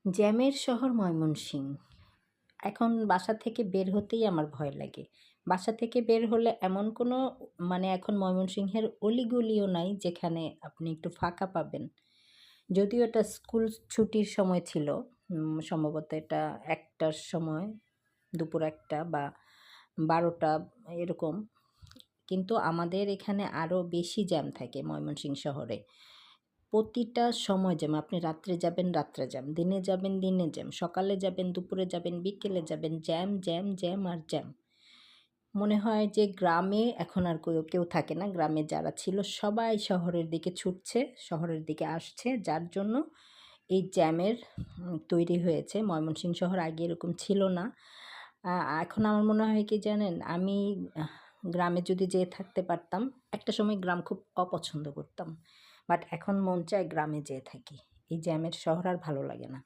জ্যামের শহর ময়মনসিংহ। এখন বাসা থেকে বের হতেই আমার ভয় লাগে। বাসা থেকে বের হলে এমন কোনো এখন ময়মনসিংহের অলিগলিও নাই যেখানে আপনি একটু ফাঁকা পাবেন। যদিও এটা স্কুল ছুটির সময় ছিল। সম্ভবত এটা ১টার সময়, দুপুর ১টা বা ১২টা এরকম। কিন্তু আমাদের এখানে আরও বেশি জ্যাম থাকে ময়মনসিংহ শহরে। প্রতিটা সময় জ্যাম। আপনি রাত্রে যাবেন, রাত্রে জ্যাম। দিনে যাবেন, দিনে জ্যাম। সকালে যাবেন, দুপুরে যাবেন, বিকেলে যাবেন। জ্যাম, জ্যাম, জ্যাম আর জ্যাম। মনে হয় যে গ্রামে এখন আর কেউ থাকে না। গ্রামে যারা ছিল সবাই শহরের দিকে ছুটছে, শহরের দিকে আসছে। যার জন্য এই জ্যামের তৈরি হয়েছে। ময়মনসিংহ শহর আগে এরকম ছিল না। এখন আমার মনে হয় কি জানেন? আমি গ্রামে যদি যেয়ে থাকতে পারতাম, একটা সময় গ্রাম খুব অপছন্দ করতাম। বাট এখন মন চায় গ্রামে যেয়ে থাকি। এই জ্যামের শহর আর ভালো লাগে না।